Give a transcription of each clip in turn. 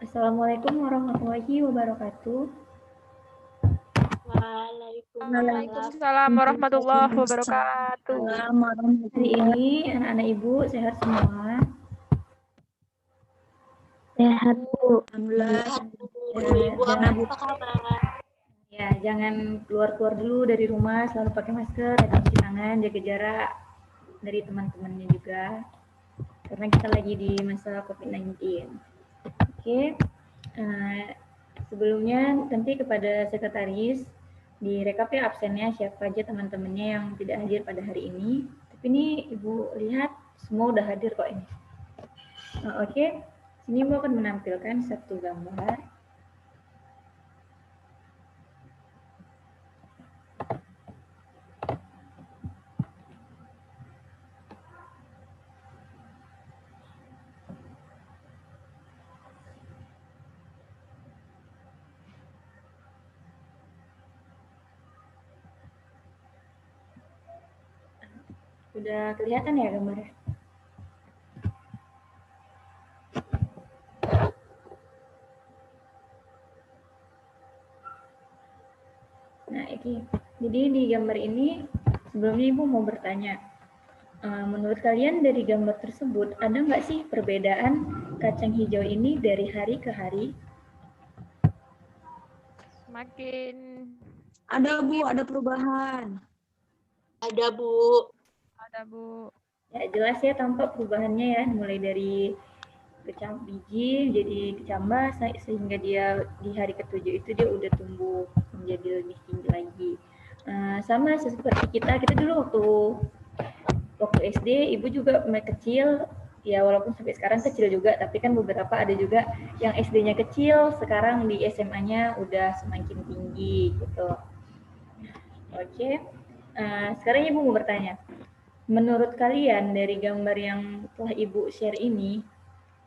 Assalamualaikum warahmatullahi wabarakatuh. Waalaikumsalam warahmatullahi wabarakatuh. Hari ini anak-anak ibu sehat semua. Sehat, Bu. Alhamdulillah. Ibu apa kabar? Ya, jangan keluar-keluar dulu dari rumah, selalu pakai masker, cuci tangan, jaga jarak dari teman-temannya juga. Karena kita lagi di masa COVID-19. Oke. Sebelumnya nanti kepada sekretaris direkap ya absennya siapa aja teman-temannya yang tidak hadir pada hari ini. Tapi ini Ibu lihat semua udah hadir kok ini. Oke. Sini Ibu akan menampilkan satu gambar. Udah kelihatan ya gambarnya? Nah, ini. Jadi di gambar ini sebelumnya Ibu mau bertanya, menurut kalian dari gambar tersebut ada nggak sih perbedaan kacang hijau ini dari hari ke hari? Semakin Ada, Bu, ada perubahan. ada, Bu. Ya, jelas ya tampak perubahannya ya, mulai dari biji jadi kecambah sehingga dia di hari ketujuh itu dia udah tumbuh menjadi lebih tinggi lagi. Sama seperti kita dulu waktu SD, ibu juga mulai kecil, ya walaupun sampai sekarang kecil juga, tapi kan beberapa ada juga yang SD-nya kecil, sekarang di SMA-nya udah semakin tinggi gitu. Oke. Sekarang ibu mau bertanya, menurut kalian dari gambar yang telah ibu share ini,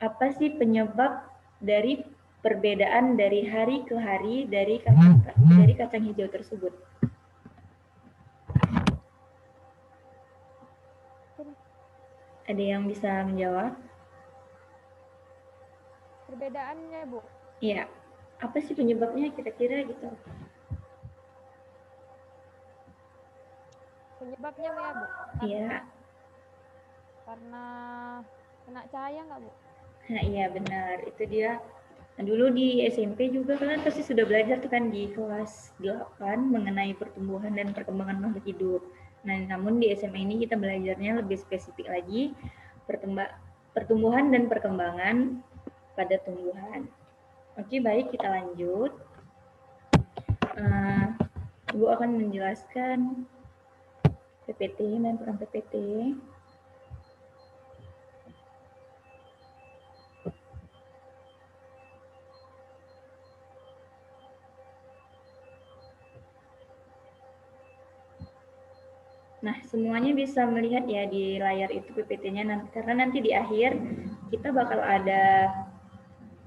apa sih penyebab dari perbedaan dari hari ke hari dari kacang hijau tersebut? Ada yang bisa menjawab? Perbedaannya, Bu. Iya. Apa sih penyebabnya kira-kira gitu? Penyebabnya ya, Bu? Iya. Karena kena cahaya nggak, Bu? Nah, iya benar. Itu dia. Nah, dulu di SMP juga kalian pasti sudah belajar tuh kan di kelas 8 mengenai pertumbuhan dan perkembangan makhluk hidup. Nah, namun di SMA ini kita belajarnya lebih spesifik lagi pertumbuhan dan perkembangan pada tumbuhan. Oke, baik kita lanjut. Ibu akan menjelaskan PPT, main program PPT. Nah, semuanya bisa melihat ya di layar itu PPT-nya, karena nanti di akhir kita bakal ada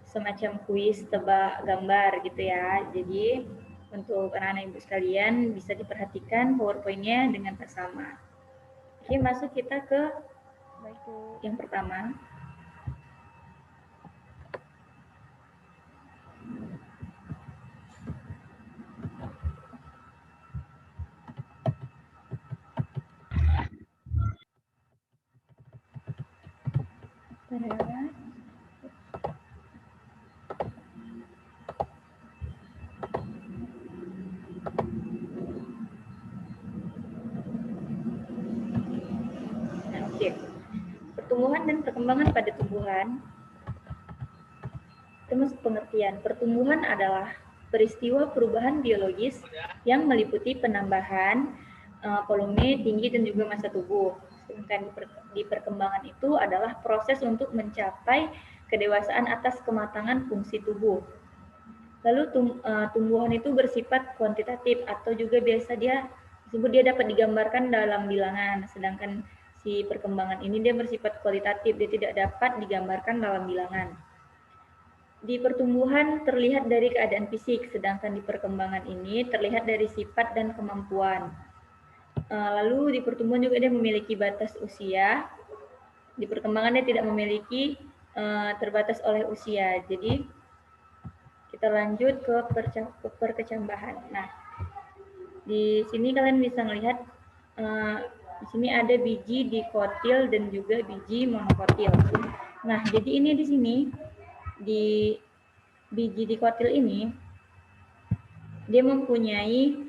semacam kuis tebak gambar gitu ya. Jadi untuk anak-anak ibu sekalian bisa diperhatikan PowerPoint-nya dengan bersama. Oke, masuk kita ke yang pertama. Oke. Pertumbuhan dan perkembangan pada tumbuhan. Termasuk pengertian, pertumbuhan adalah peristiwa perubahan biologis yang meliputi penambahan volume tinggi dan juga massa tubuh. Sedangkan di perkembangan itu adalah proses untuk mencapai kedewasaan atas kematangan fungsi tubuh. Lalu tumbuhan itu bersifat kuantitatif atau juga biasa dia dapat digambarkan dalam bilangan, sedangkan si perkembangan ini dia bersifat kualitatif, dia tidak dapat digambarkan dalam bilangan. Di pertumbuhan terlihat dari keadaan fisik, sedangkan di perkembangan ini terlihat dari sifat dan kemampuan. Lalu di pertumbuhan juga dia memiliki batas usia, di perkembangan dia tidak memiliki terbatas oleh usia. Jadi kita lanjut ke perkecambahan. Nah, di sini kalian bisa melihat di sini ada biji dikotil dan juga biji monokotil. Nah, jadi ini di sini di biji dikotil ini dia mempunyai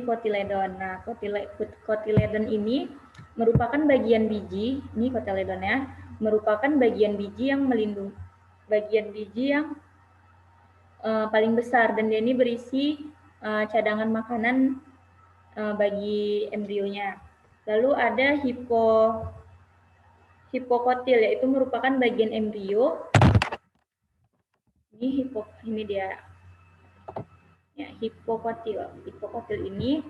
kotiledon. Nah, kotiledon ini merupakan bagian biji, ini kotiledonnya, merupakan bagian biji yang melindungi, bagian biji yang paling besar, dan dia ini berisi cadangan makanan bagi embrionya. Lalu ada hipokotil, yaitu merupakan bagian embrio. Ini dia. Ya, hipokotil. Hipokotil ini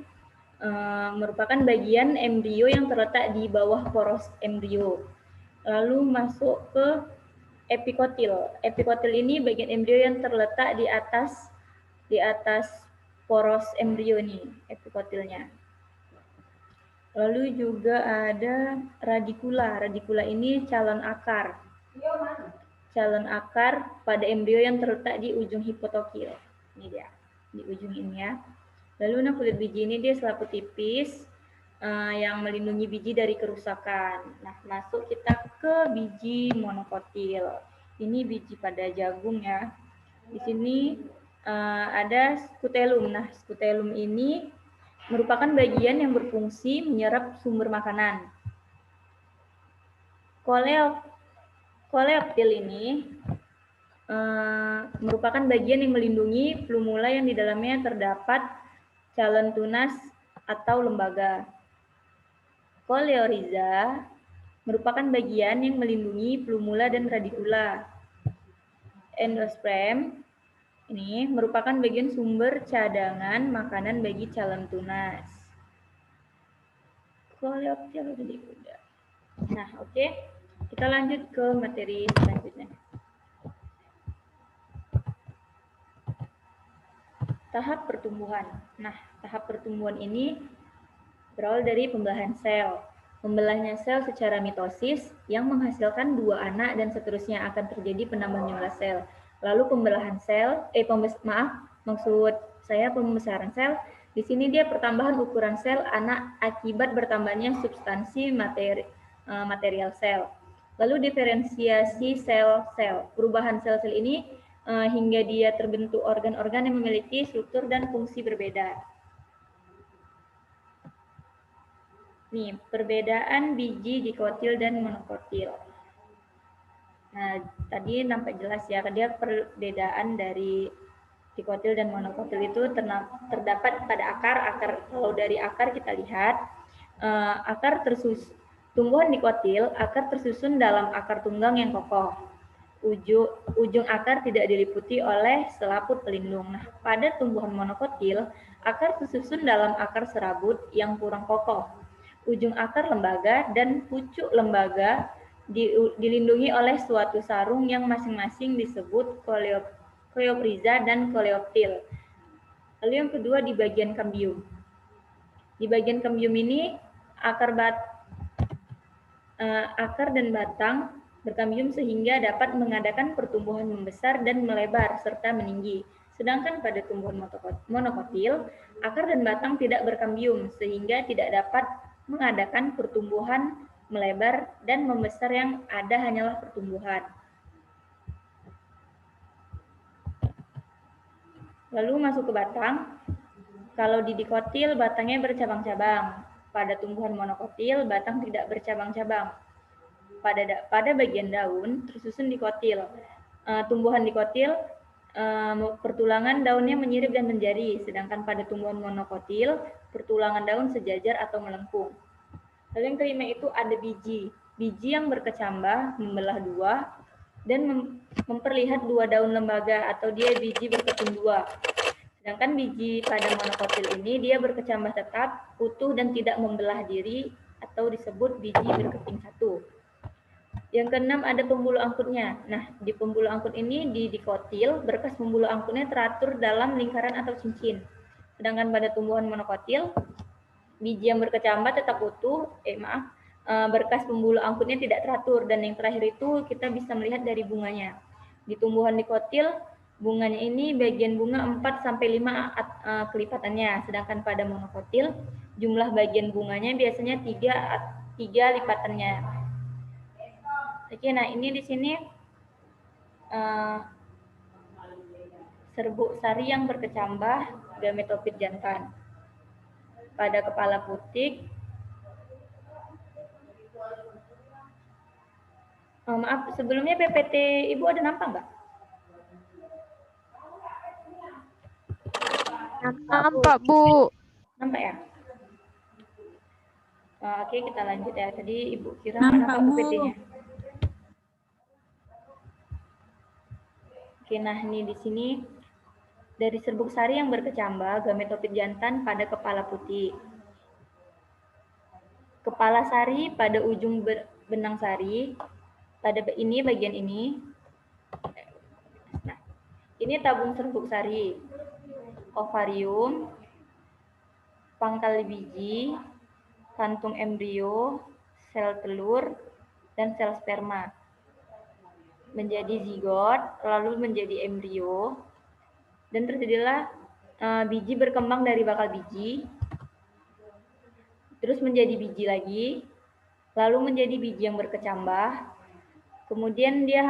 merupakan bagian embrio yang terletak di bawah poros embrio. Lalu masuk ke epikotil. Epikotil ini bagian embrio yang terletak di atas poros embrio nih, epikotilnya. Lalu juga ada radikula. Radikula ini calon akar. Calon akar pada embrio yang terletak di ujung hipotokil. Ini dia, di ujung ini ya. Lalu nah, kulit biji ini dia selaput tipis yang melindungi biji dari kerusakan. Nah, masuk kita ke biji monokotil. Ini biji pada jagung ya. Di sini ada skutelum. Nah, skutelum ini merupakan bagian yang berfungsi menyerap sumber makanan. Koleoptil ini merupakan bagian yang melindungi plumula yang di dalamnya terdapat calon tunas atau lembaga. Coleorhiza merupakan bagian yang melindungi plumula dan radikula. Endosperm ini merupakan bagian sumber cadangan makanan bagi calon tunas. Coleoptil tadi udah. Nah, oke. Kita lanjut ke materi selanjutnya. Tahap pertumbuhan. Nah, tahap pertumbuhan ini berawal dari pembelahan sel. Pembelahnya sel secara mitosis yang menghasilkan 2 anak dan seterusnya akan terjadi penambahan jumlah sel. Lalu pembelahan sel, maksud saya pembesaran sel. Di sini dia pertambahan ukuran sel anak akibat bertambahnya substansi material sel. Lalu diferensiasi sel-sel. Perubahan sel-sel ini hingga dia terbentuk organ-organ yang memiliki struktur dan fungsi berbeda. Nih, perbedaan biji dikotil dan monokotil. Nah, tadi nampak jelas ya, dia perbedaan dari dikotil dan monokotil itu terdapat pada akar. Kalau dari akar kita lihat, tumbuhan dikotil, akar tersusun dalam akar tunggang yang kokoh. Ujung akar tidak diliputi oleh selaput pelindung. Nah, pada tumbuhan monokotil, akar tersusun dalam akar serabut yang kurang kokoh. Ujung akar lembaga dan pucuk lembaga dilindungi oleh suatu sarung yang masing-masing disebut coleophysa dan coleoptil. Lalu yang kedua di bagian kambium. Di bagian kambium ini akar dan batang berkambium sehingga dapat mengadakan pertumbuhan membesar dan melebar serta meninggi. Sedangkan pada tumbuhan monokotil, akar dan batang tidak berkambium sehingga tidak dapat mengadakan pertumbuhan melebar dan membesar, yang ada hanyalah pertumbuhan. Lalu masuk ke batang. Kalau di dikotil, batangnya bercabang-cabang. Pada tumbuhan monokotil, batang tidak bercabang-cabang. Pada bagian daun tersusun dikotil. Tumbuhan dikotil, pertulangan daunnya menyirip dan menjadi, sedangkan pada tumbuhan monokotil, pertulangan daun sejajar atau melengkung. Lalu yang kelima itu ada biji. Biji yang berkecambah, membelah 2, dan memperlihat 2 daun lembaga, atau dia biji berkeping 2. Sedangkan biji pada monokotil ini dia berkecambah tetap, utuh dan tidak membelah diri, atau disebut biji berkeping 1. Yang keenam ada pembuluh angkutnya. Nah, di pembuluh angkut ini di dikotil, berkas pembuluh angkutnya teratur dalam lingkaran atau cincin. Sedangkan pada tumbuhan monokotil, biji yang berkecambah tetap utuh, berkas pembuluh angkutnya tidak teratur, dan yang terakhir itu kita bisa melihat dari bunganya. Di tumbuhan dikotil, bunganya ini bagian bunga 4 sampai 5 kelipatannya, sedangkan pada monokotil jumlah bagian bunganya biasanya 3 lipatannya. Oke, nah ini di sini serbuk sari yang berkecambah gametofit jantan. Pada kepala putik, maaf, sebelumnya PPT Ibu ada nampak nggak? Nampak, Bu. Nampak ya? Oke, kita lanjut ya. Tadi Ibu kira Nampak, nampak Bu. PPT-nya. Oke, nah ini di sini dari serbuk sari yang berkecambah gametofit jantan pada kepala putik. Kepala sari pada ujung benang sari, pada ini bagian ini. Nah, ini tabung serbuk sari, ovarium, pangkal biji, kantung embrio, sel telur, dan sel sperma. Menjadi zigot, lalu menjadi embrio, dan terjadilah biji berkembang dari bakal biji, terus menjadi biji lagi, lalu menjadi biji yang berkecambah, kemudian dia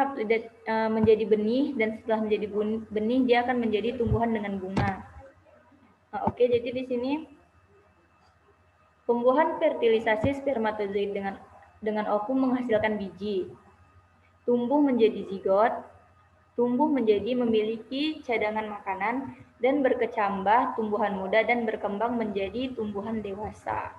menjadi benih, dan setelah menjadi benih dia akan menjadi tumbuhan dengan bunga. Nah, oke, jadi di sini pembuahan fertilisasi spermatozoid dengan ovum menghasilkan biji, tumbuh menjadi zigot, tumbuh menjadi memiliki cadangan makanan, dan berkecambah tumbuhan muda dan berkembang menjadi tumbuhan dewasa.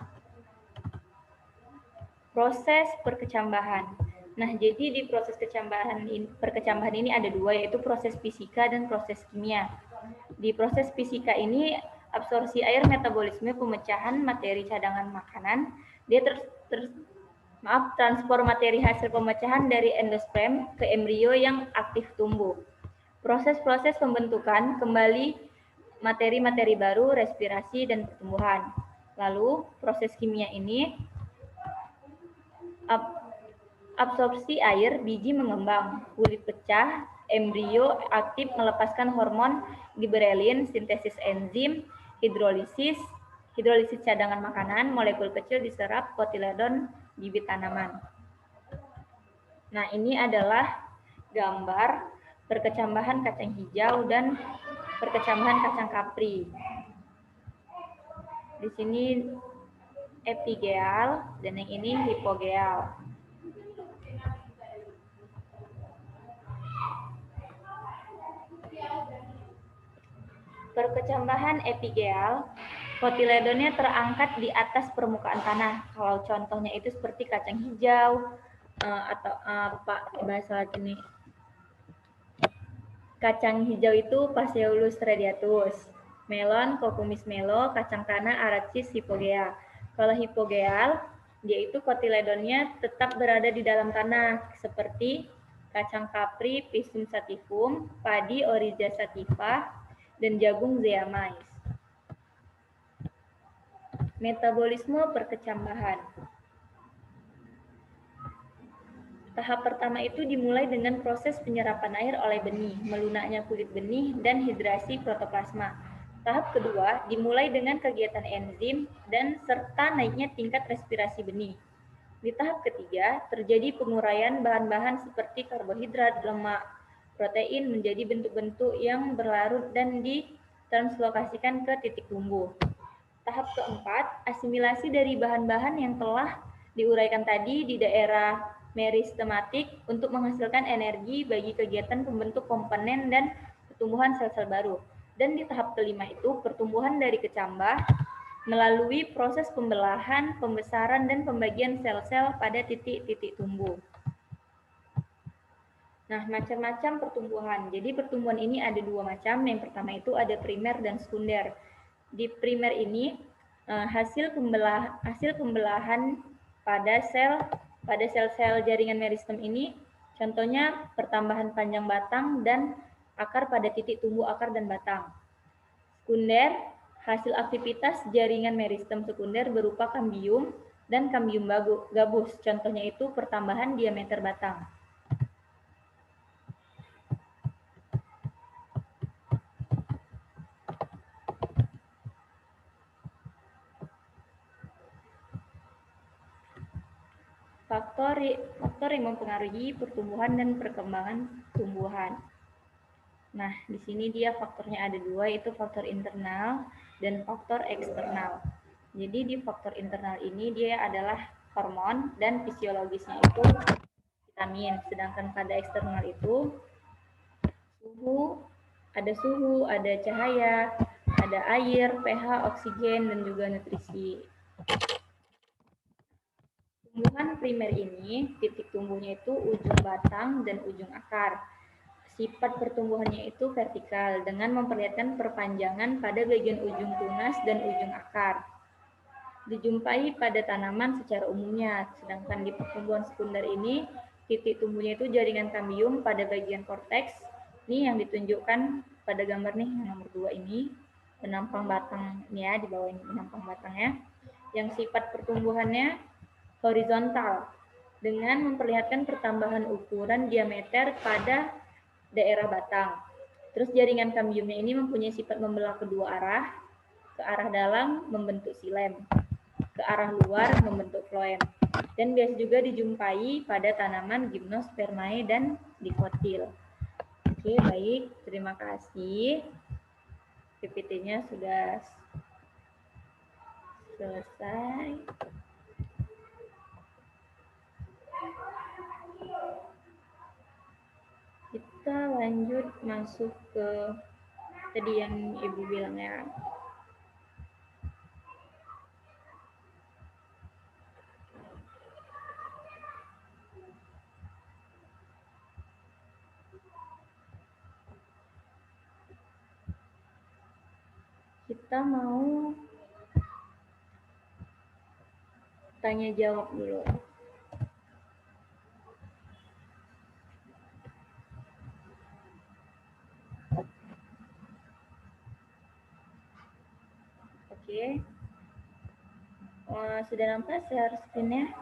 Proses perkecambahan. Nah, jadi di proses perkecambahan ini ada dua, yaitu proses fisika dan proses kimia. Di proses fisika ini, absorpsi air, metabolisme, pemecahan materi cadangan makanan, dia transfer materi hasil pemecahan dari endosperm ke embrio yang aktif tumbuh. Proses-proses pembentukan kembali materi-materi baru, respirasi, dan pertumbuhan. Lalu, proses kimia ini absorpsi air, biji mengembang, kulit pecah, embrio aktif melepaskan hormon giberelin, sintesis enzim, hidrolisis cadangan makanan, molekul kecil diserap kotiledon bibit tanaman. Nah, ini adalah gambar perkecambahan kacang hijau dan perkecambahan kacang kapri. Di sini epigeal dan yang ini hipogeal. Perkecambahan epigeal, kotiledonnya terangkat di atas permukaan tanah. Kalau contohnya itu seperti kacang hijau atau bahasa Latin, kacang hijau itu Phaseolus radiatus, melon, Cucumis melo, kacang tanah Arachis hypogea. Kalau hipogeal, dia itu kotiledonnya tetap berada di dalam tanah, seperti kacang kapri Pisum sativum, padi Oryza sativa, dan jagung Zeamais. Metabolisme perkecambahan. Tahap pertama itu dimulai dengan proses penyerapan air oleh benih, melunaknya kulit benih, dan hidrasi protoplasma. Tahap kedua dimulai dengan kegiatan enzim dan serta naiknya tingkat respirasi benih. Di tahap ketiga terjadi penguraian bahan-bahan seperti karbohidrat, lemak, protein menjadi bentuk-bentuk yang berlarut dan ditranslokasikan ke titik tumbuh. Tahap keempat, asimilasi dari bahan-bahan yang telah diuraikan tadi di daerah meristematik untuk menghasilkan energi bagi kegiatan pembentuk komponen dan pertumbuhan sel-sel baru. Dan di tahap kelima itu, pertumbuhan dari kecambah melalui proses pembelahan, pembesaran, dan pembagian sel-sel pada titik-titik tumbuh. Nah, macam-macam pertumbuhan. Jadi pertumbuhan ini ada dua macam. Yang pertama itu ada primer dan sekunder. Di primer ini hasil pembelahan pada sel-sel jaringan meristem ini, contohnya pertambahan panjang batang dan akar pada titik tumbuh akar dan batang. Sekunder, hasil aktivitas jaringan meristem sekunder berupa kambium dan kambium gabus. Contohnya itu pertambahan diameter batang. Faktor yang mempengaruhi pertumbuhan dan perkembangan tumbuhan. Nah, di sini dia faktornya ada dua, yaitu faktor internal dan faktor eksternal. Jadi di faktor internal ini dia adalah hormon dan fisiologisnya itu vitamin. Sedangkan pada eksternal itu suhu, ada cahaya, ada air, pH, oksigen, dan juga nutrisi. Tumbuhan primer ini, titik tumbuhnya itu ujung batang dan ujung akar. Sifat pertumbuhannya itu vertikal dengan memperlihatkan perpanjangan pada bagian ujung tunas dan ujung akar. Dijumpai pada tanaman secara umumnya, sedangkan di pertumbuhan sekunder ini, titik tumbuhnya itu jaringan kambium pada bagian korteks. Ini yang ditunjukkan pada gambar nih, yang nomor 2 ini, penampang batangnya, di bawah ini penampang batangnya. Yang sifat pertumbuhannya horizontal, dengan memperlihatkan pertambahan ukuran diameter pada daerah batang. Terus jaringan kambiumnya ini mempunyai sifat membelah kedua arah, ke arah dalam membentuk xilem, ke arah luar membentuk floem. Dan biasa juga dijumpai pada tanaman Gymnospermae dan Dicotyl. Oke, baik. Terima kasih. PPT-nya sudah selesai. Kita lanjut masuk ke tadi yang Ibu bilang ya. Kita mau tanya jawab dulu. Oke. Sudah nampak share screen-nya?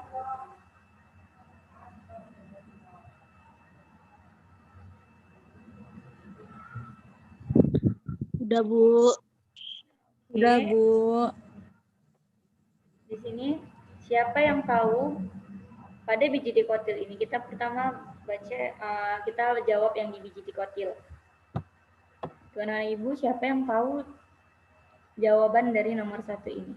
Udah, Bu. Udah, Oke. Bu. Di sini siapa yang tahu pada biji dikotil ini? Kita pertama baca, kita jawab yang di biji dikotil. Tuan dan Ibu, siapa yang tahu jawaban dari nomor 1 ini?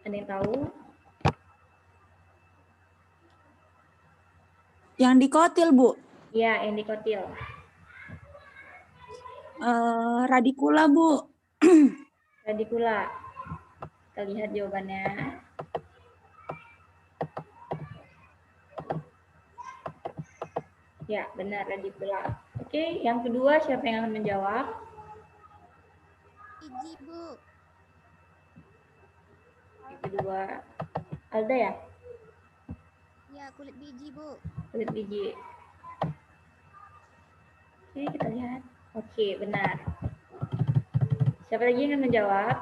Ada yang tahu? Yang dikotil, Bu. Ya, yang dikotil. Radikula, Bu. Radikula. Kita lihat jawabannya. Ya, benar, radikula. Oke, yang kedua siapa yang akan menjawab? Biji, Bu. Yang kedua, Alda ya? Ya, kulit biji, Bu. Kulit biji. Oke, kita lihat. Oke, benar. Siapa lagi yang akan menjawab?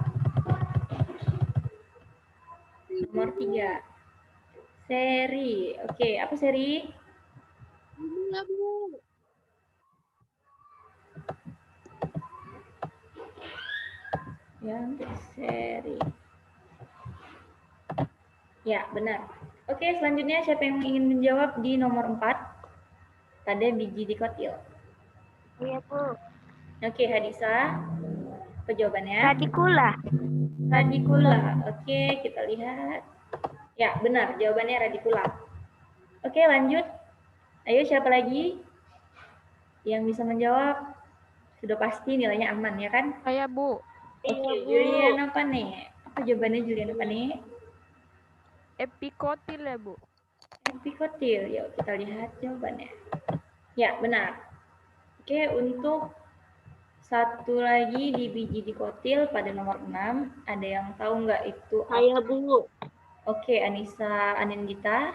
Nomor 3. Seri. Oke, apa seri? Bunga, Bu. Yang seri. Ya, benar. Oke, selanjutnya siapa yang ingin menjawab di nomor 4? Pada biji dikotil. Iya, Bu. Oke, Hadisa. Apa jawabannya? Radikula. Radikula. Oke, kita lihat. Ya, benar. Jawabannya radikula. Oke, lanjut. Ayo, siapa lagi yang bisa menjawab? Sudah pasti nilainya aman, ya kan? Saya, Bu. Oke, Julian apa nih? Apa jawabannya Julian apa nih? Epikotil ya, Bu. Epikotil. Yuk, kita lihat jawabannya. Ya, benar. Oke, untuk satu lagi di biji dikotil pada nomor 6, ada yang tahu nggak itu apa? Saya, Bu. Oke, Anissa Anindita.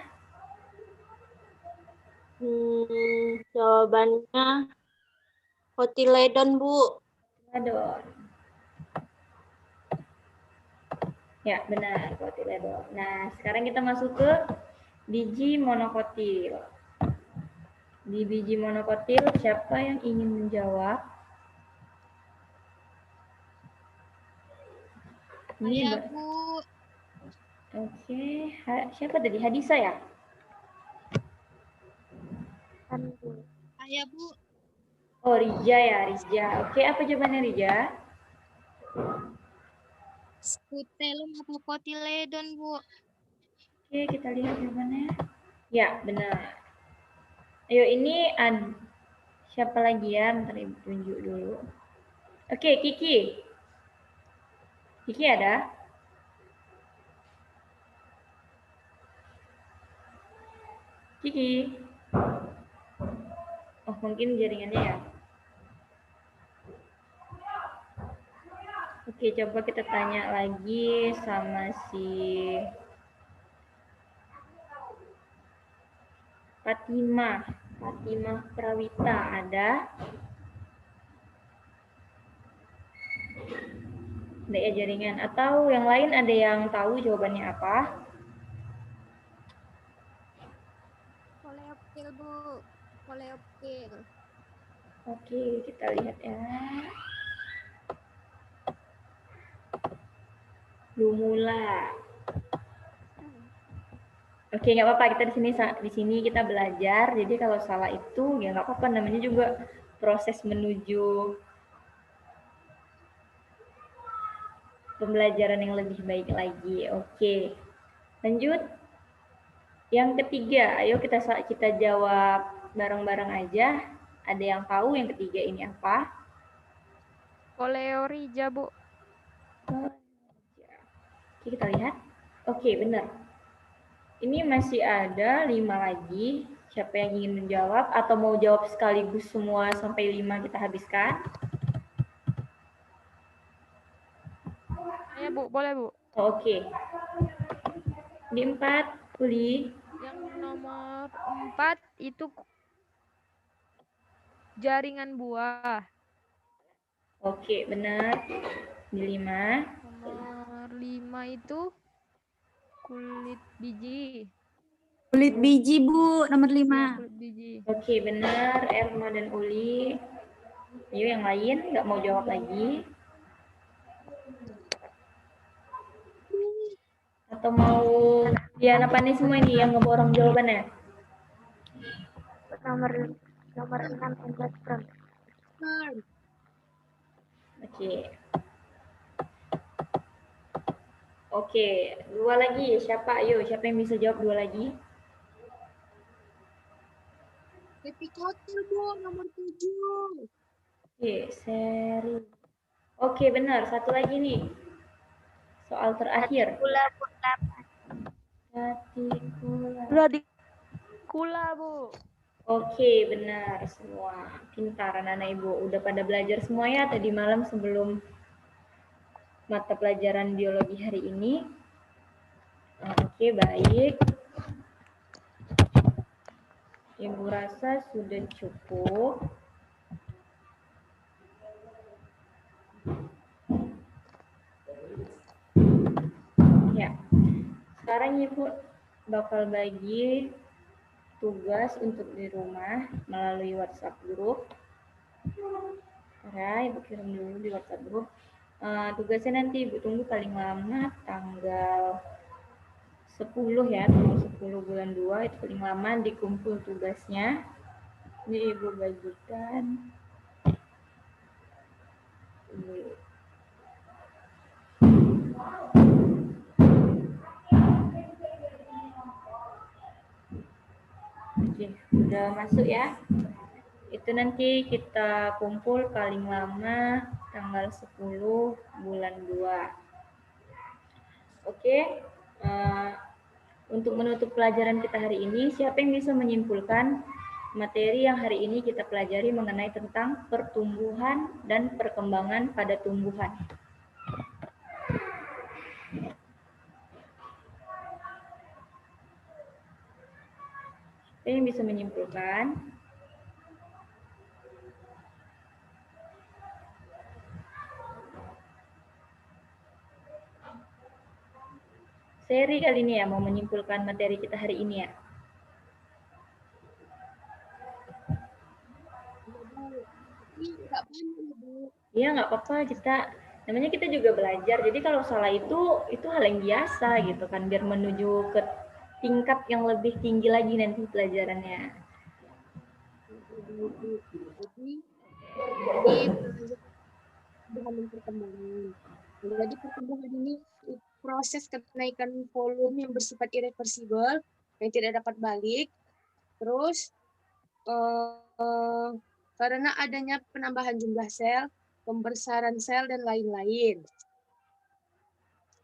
Jawabannya kotiledon, Bu. Adon. Ya, benar, kotiledon. Nah, sekarang kita masuk ke biji monokotil. Di biji monokotil, siapa yang ingin menjawab? Ini Saya, Bu. Oke, siapa tadi? Hadisa ya? Saya, Bu. Oh, Rija ya, Rija. Oke, apa jawabannya Rija? Skutelum atau kotiledon, Bu. Oke, kita lihat jawabannya. Ya, benar. Ayo, ini siapa lagi ya? Bentar Ibu tunjuk dulu. Oke, Kiki. Kiki ada? Kiki. Oh, mungkin jaringannya ya. Oke, coba kita tanya lagi sama si Fatimah. Fatimah Prawita ada? Ada ya jaringan. Atau yang lain ada yang tahu jawabannya apa? Koleoptil, Bu. Koleoptil. Oke, kita lihat ya. Lumula. Oke, nggak apa-apa, kita di sini kita belajar. Jadi kalau salah itu ya nggak apa-apa, namanya juga proses menuju pembelajaran yang lebih baik lagi. Oke. Lanjut. Yang ketiga, ayo kita jawab bareng-bareng aja. Ada yang tahu yang ketiga ini apa? Koleorija, Bu. Oke, kita lihat. Oke, benar. Ini masih ada 5 lagi. Siapa yang ingin menjawab atau mau jawab sekaligus semua sampai 5 kita habiskan? Saya, Bu. Boleh, Bu. Oke. Di 4, Uli. Yang nomor 4 itu jaringan buah. Oke, benar. Di 5. Nomor 5 itu kulit biji. Kulit biji, Bu, nomor Ya, 5. kulit biji. Oke, benar. Erma dan Uli. Ayo yang lain nggak mau jawab lagi. Atau mau ya apa nih semua ini yang ngeborong jawabannya? Nomor 6 endosperm. Oke. Oke, 2 lagi. Siapa? Ayo, siapa yang bisa jawab 2 lagi? Epikotil, Bu. Nomor 7. Oke, seri. Oke, benar. Satu lagi nih. Soal terakhir. Retikula. Radikula, Bu. Oke, benar semua. Pintar anak-anak Ibu. Udah pada belajar semua ya tadi malam sebelum mata pelajaran biologi hari ini. Oke, baik. Ibu rasa sudah cukup. Ya, sekarang Ibu bakal bagi tugas untuk di rumah melalui WhatsApp group. Ya, Ibu kirim dulu di WhatsApp group. Tugasnya nanti Ibu tunggu paling lama tanggal 10 ya, tanggal 10 bulan 2 itu paling lama dikumpul tugasnya. Ini Ibu bagikan. Oke, udah masuk ya. Itu nanti kita kumpul paling lama tanggal 10 bulan 2. Oke, untuk menutup pelajaran kita hari ini, siapa yang bisa menyimpulkan materi yang hari ini kita pelajari mengenai tentang pertumbuhan dan perkembangan pada tumbuhan? Siapa yang bisa menyimpulkan? Seri kali ini ya, mau menyimpulkan materi kita hari ini ya. Tapi nggak banyak ya, Bu. Iya, nggak apa-apa, namanya kita juga belajar. Jadi kalau salah itu hal yang biasa gitu kan, biar menuju ke tingkat yang lebih tinggi lagi nanti pelajarannya. Jadi pertumbuhan dan perkembangan. Jadi pertumbuhan ini proses kenaikan volume yang bersifat irreversibel yang tidak dapat balik. Terus karena adanya penambahan jumlah sel, pembesaran sel dan lain-lain.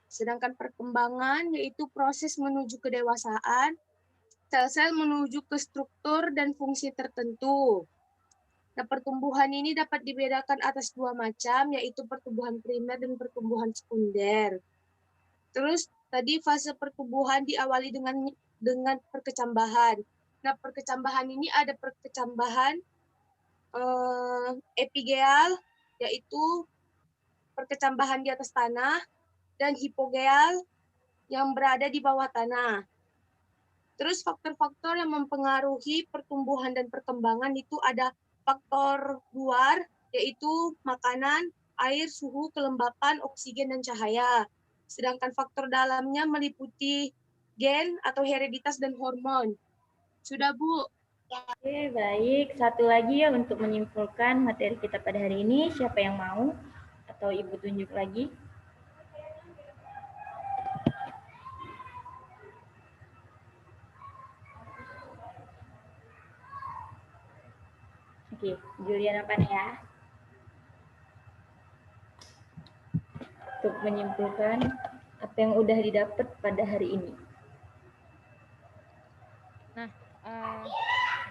Sedangkan perkembangan yaitu proses menuju kedewasaan, sel-sel menuju ke struktur dan fungsi tertentu. Nah, pertumbuhan ini dapat dibedakan atas dua macam, yaitu pertumbuhan primer dan pertumbuhan sekunder. Terus tadi fase pertumbuhan diawali dengan perkecambahan. Nah, perkecambahan ini ada perkecambahan epigeal, yaitu perkecambahan di atas tanah, dan hipogeal yang berada di bawah tanah. Terus faktor-faktor yang mempengaruhi pertumbuhan dan perkembangan itu ada faktor luar, yaitu makanan, air, suhu, kelembapan, oksigen, dan cahaya. Sedangkan faktor dalamnya meliputi gen atau hereditas dan hormon. Sudah, Bu? Oke, baik. Satu lagi ya untuk menyimpulkan materi kita pada hari ini. Siapa yang mau? Atau Ibu tunjuk lagi? Oke, Juliana apa nih ya? Untuk menyimpulkan apa yang udah didapat pada hari ini. Nah,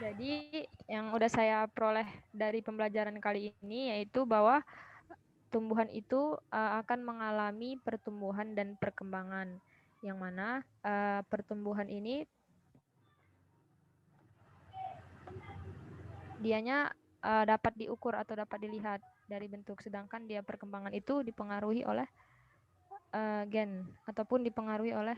jadi yang udah saya peroleh dari pembelajaran kali ini yaitu bahwa tumbuhan itu akan mengalami pertumbuhan dan perkembangan, yang mana pertumbuhan ini dianya dapat diukur atau dapat dilihat dari bentuk, sedangkan dia perkembangan itu dipengaruhi oleh gen ataupun dipengaruhi oleh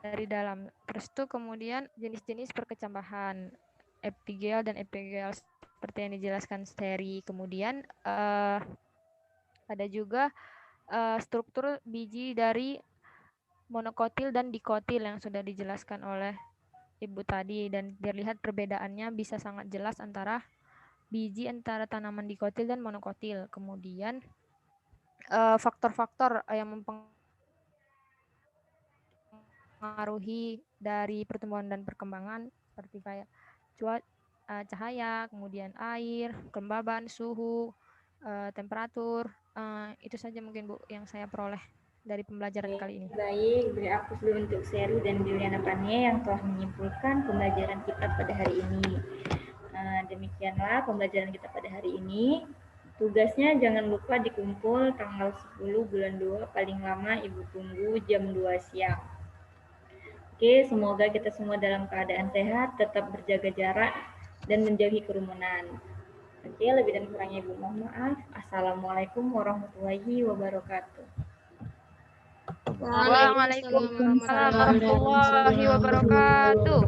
dari dalam. Terus itu kemudian jenis-jenis perkecambahan epigeal dan epigeal seperti yang dijelaskan Steri. Kemudian ada juga struktur biji dari monokotil dan dikotil yang sudah dijelaskan oleh Ibu tadi, dan dilihat perbedaannya bisa sangat jelas antara biji antara tanaman dikotil dan monokotil. Kemudian faktor-faktor yang mempengaruhi dari pertumbuhan dan perkembangan seperti kayak cahaya, kemudian air, kelembaban, suhu, temperatur. Itu saja mungkin Bu yang saya peroleh dari pembelajaran kali ini. Baik, beri aplaus dulu untuk Seri dan Juliana Pania yang telah menyimpulkan pembelajaran kita pada hari ini. Demikianlah pembelajaran kita pada hari ini. Tugasnya jangan lupa dikumpul tanggal 10 bulan 2, paling lama Ibu tunggu jam 2 siang. Oke, semoga kita semua dalam keadaan sehat, tetap berjaga jarak, dan menjauhi kerumunan. Oke, lebih dan kurangnya Ibu mohon maaf. Assalamualaikum warahmatullahi wabarakatuh. Waalaikumsalam warahmatullahi wabarakatuh.